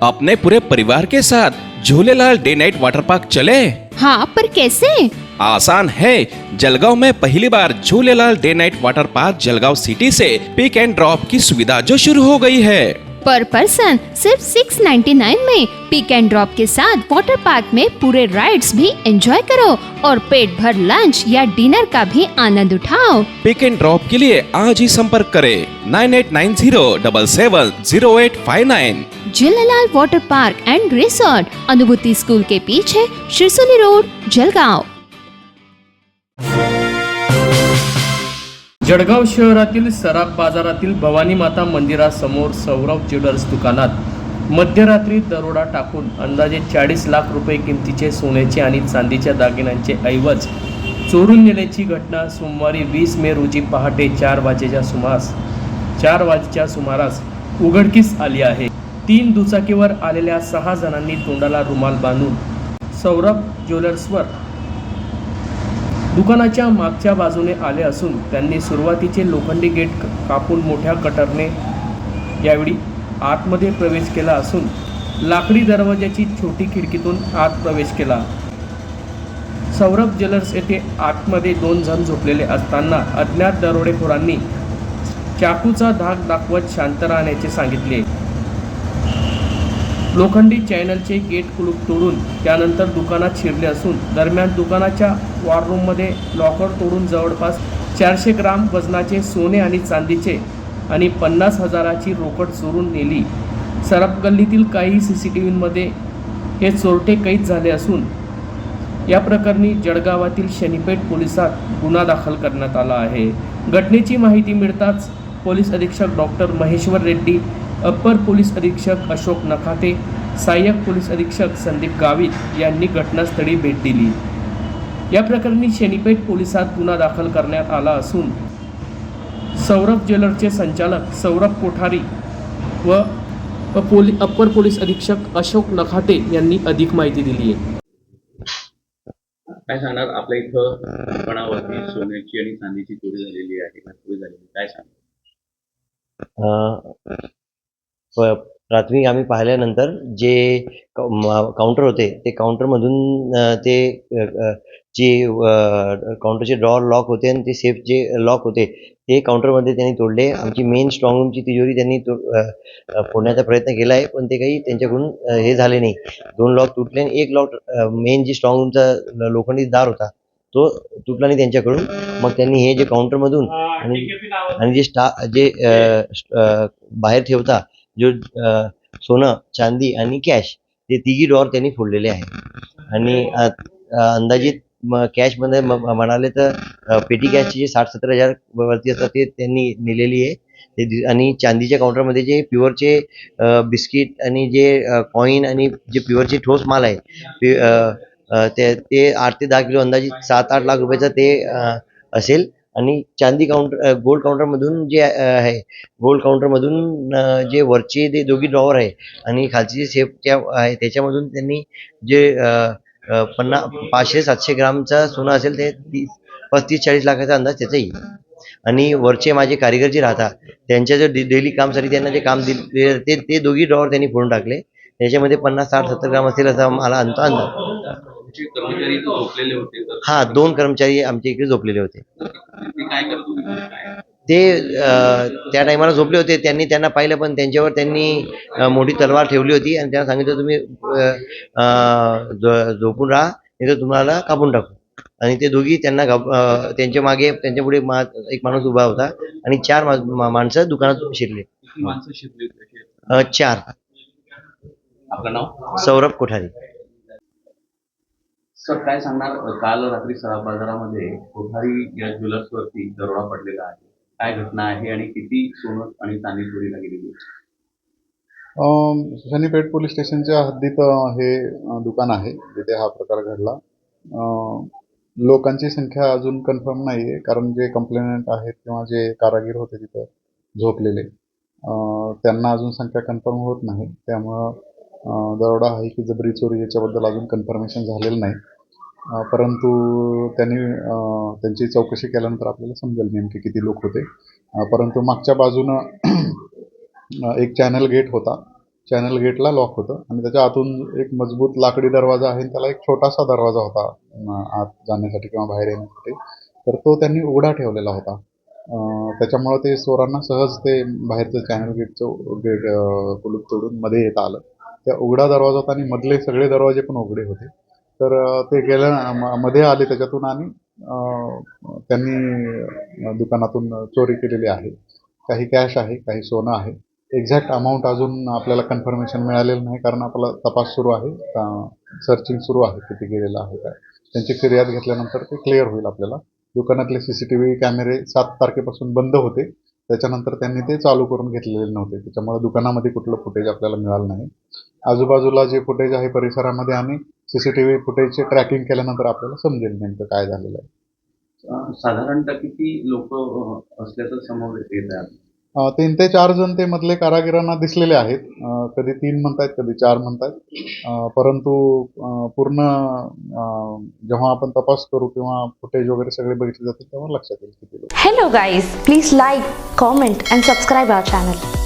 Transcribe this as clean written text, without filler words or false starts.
अपने पूरे परिवार के साथ Jhulelal day night water park चले। हाँ, पर कैसे? आसान है। जलगांव में पहली बार Jhulelal day night water park Jalgaon city से पिक एंड ड्रॉप की सुविधा जो शुरू हो गई है। पर पर्सन सिर्फ 699 में पिक एंड ड्रॉप के साथ वाटर पार्क में पूरे राइड्स भी एंजॉय करो और पेट भर लंच या डिनर का भी आनंद उठाओ। पिक एंड ड्रॉप के लिए आज ही संपर्क करें 9890770859। Jhulelal water park end resort, अनुभूति स्कूल के पीछे, शिरसोली रोड, जलगांव। जळगाव शहरातील सराफ बाजारातील भवानी माता मंदिरासमोर सौरभ ज्वेलर्स दुकानात मध्यरात्री दरोडा टाकून अंदाजे 40 लाख रुपये किमतीचे सोन्याचे आणि चांदीच्या दागिन्यांचे ऐवज चोरून नेल्याची घटना सोमवारी 20 मे रोजी पहाटे 4 वाजेच्या सुमारास उघडकीस आली आहे। 3 दुचाकीवर आलेल्या 6 जणांनी तोंडाला रुमाल बांधून सौरभ ज्वेलर्सवर दुकानाच्या मागच्या बाजूने आले असून त्यांनी सुरुवातीचे लोखंडी गेट कापून मोठ्या कटरने यावेळी आतमध्ये प्रवेश केला असून लाकडी दरवाजाची छोटी खिडकीतून आत प्रवेश केला। सौरभ ज्वेलर्स येथे आतमध्ये 2 जण झोपलेले असताना अज्ञात दरोडेखोरांनी चाकूचा धाक दाखवत शांत राहण्याचे सांगितले। लोखंडी चॅनलचे गेट कुलूप तोडून त्यानंतर दुकानात शिरले असून दरम्यान दुकानाच्या वॉररूममध्ये लॉकर तोडून जवळपास 400 ग्राम वजनाचे सोने आणि चांदीचे आणि 50,000ची रोकड चोरून नेली। सराफ गल्लीतील काही CCTVमध्ये हे चोरटे कैद झाले असून या प्रकरणी जळगावातील शनीपेठ पोलिसात गुन्हा दाखल करण्यात आला आहे। घटनेची माहिती मिळताच पोलीस अधीक्षक doctor Maheshwar Reddy, upper police अधीक्षक अशोक नखाते, सहाय्यक पोलीस अधीक्षक संदीप गावित यांनी घटनास्थळी भेट दिली। या प्रकरणी शनीपेठ पोलिसात गुन्हा दाखल करण्यात आला असून सौरभ ज्वेलर्सचे संचालक सौरभ कोठारी व अप्पर पोलीस अधीक्षक अशोक नखाते यांनी अधिक माहिती दिली आहे। काय सांगणार? आपल्या इथं दुकानावरती सोन्याची आणि चांदीची चोरी झालेली आहे, काय सांगणार? प्राथमिक आम्ही पाहिल्यानंतर जे काउंटर होते ते काउंटरमधून ते जे काउंटरचे ड्रॉवर लॉक होते आणि ते सेफ जे लॉक होते ते काउंटरमध्ये त्यांनी तोडले। आमची मेन स्ट्रॉंग रूमची तिजोरी त्यांनी फोडण्याचा प्रयत्न केला आहे, पण ते काही त्यांच्याकडून हे झाले नाही। 2 लॉक तुटले आणि 1 लॉक मेन जी स्ट्रॉंग रूमचा लोखंडी दार होता तो तुटला नाही त्यांच्याकडून। मग त्यांनी हे जे काउंटरमधून आणि जे बाहेर ठेवता जो सोनं, चांदी आणि कॅश ते तिघी ड्रॉवर त्यांनी फोडलेले आहे। आणि अंदाजित कॅशमध्ये म्हणाले तर पेटी कॅशचे जे 60-70 हजार वरती असतात ते त्यांनी नेलेली आहे। आणि चांदीच्या काउंटरमध्ये जे प्युअरचे बिस्किट आणि जे कॉईन आणि जे प्युअरचे ठोस माल आहे ते 8 ते 10 किलो अंदाजित 7-8 लाख रुपयाचा ते असेल। आणि चांदी काउंटर गोल्ड काउंटरमधून जे आहे गोल्ड काउंटरमधून जे वरचे ते दोघी ड्रॉवर आहे आणि खालची जे सेफ आहे त्याच्यामधून त्यांनी जे 500-700 ग्रामचा सोनं असेल ते 35-40 लाखाचा अंदाज त्याचा येईल। आणि वरचे माझे कारीगर जे राहतात त्यांच्या जे डेली कामसाठी त्यांना जे काम दिले ते दोघी ड्रॉवर त्यांनी फोडून टाकले। त्याच्यामध्ये 50-60-70 ग्राम असेल असा मला अंदाज। कर्मचारी झोपलेले होते? हा, 2 कर्मचारी आमच्या इकडे झोपलेले होते। काय करत होते? ते त्या टायमाला झोपले होते। त्यांना पाहिलं, पण त्यांच्यावर त्यांनी मोठी तलवार ठेवली होती आणि त्यांना सांगितलं तुम्ही झोपून राहा नाही तर तुम्हाला कापून टाकू। आणि ते दोघी त्यांना त्यांच्या मागे त्यांच्या पुढे एक माणूस उभा होता आणि 4 माणसं दुकानात शिरले। 4। आपलं नाव? सौरभ कोठारी। सर, काय सांगणार? काल रात्री सराफ बाजारामध्ये कोठारी या ज्वेलर्सवरती दरोडा पडलेला आहे, काय घटना आहे आणि किती सोनं आणि चांदी चोरीला गेलेली? शनीपेठ पोलीस स्टेशनच्या हद्दीत हे दुकान आहे जिथे हा प्रकार घडला। लोकांची संख्या अजून कन्फर्म नाही आहे, कारण जे कंप्लेनंट आहेत किंवा जे कारागीर होते तिथं झोपलेले त्यांना अजून संख्या कन्फर्म होत नाही। त्यामुळं दरोडा आहे की जबरी चोरी याच्याबद्दल अजून कन्फर्मेशन झालेलं नाही। परंतु त्यांची चौकशी केल्यानंतर आपल्याला समजेल नेमके किती लोक होते। परंतु मागच्या बाजूनं एक चॅनल गेट होता चॅनल गेटला लॉक होतं आणि त्याच्या आतून एक मजबूत लाकडी दरवाजा आहे आणि त्याला एक छोटासा दरवाजा होता आत जाण्यासाठी किंवा बाहेर येण्यासाठी. तर तो त्यांनी उघडा ठेवलेला होता. त्याच्यामुळं ते चोरांना सहज ते बाहेरचं चॅनल गेटचं कुलूप तोडून मध्ये येता आलं. त्या उघडा दरवाजा होता आणि मधले सगळे दरवाजे पण उघडे होते. तर ते मध्ये आले त्याच्यातून आणि त्यांनी दुकानातून चोरी केलेली आहे. काही कॅश आहे, काही सोनं आहे. एक्झॅक्ट अमाऊंट अजून आपल्याला कन्फर्मेशन मिळालेलं नाही, कारण आपला तपास सुरू आहे, सर्चिंग सुरू आहे किती गेलेलं आहे काय. त्यांची फिर्याद घेतल्यानंतर ते क्लिअर होईल आपल्याला. दुकानातले CCTV कॅमेरे 7 तारखेपासून बंद होते. त्याच्यानंतर त्यांनी ते चालू करून घेतलेले नव्हते. त्याच्यामुळे दुकानामध्ये कुठलं फुटेज आपल्याला मिळालं नाही. आजूबाजूला जे फुटेज आहे परिसरामध्ये आणि CCTV फुटेजचे ट्रॅकिंग केल्यानंतर आपल्याला समजेल नेमकं काय झालेलं आहे. साधारणतः किती लोक असल्याचं समोर येत आहे? 3 ते 4 जण ते मधले कारागिरांना दिसलेले आहेत. कधी 3 म्हणतायत, कधी 4 म्हणतायत. परंतु पूर्ण जेव्हा आपण तपास करू किंवा फुटेज वगैरे सगळे बघितले जातील तेव्हा लक्षात येईल किती लोक. Hello guys, please like, comment and subscribe our channel.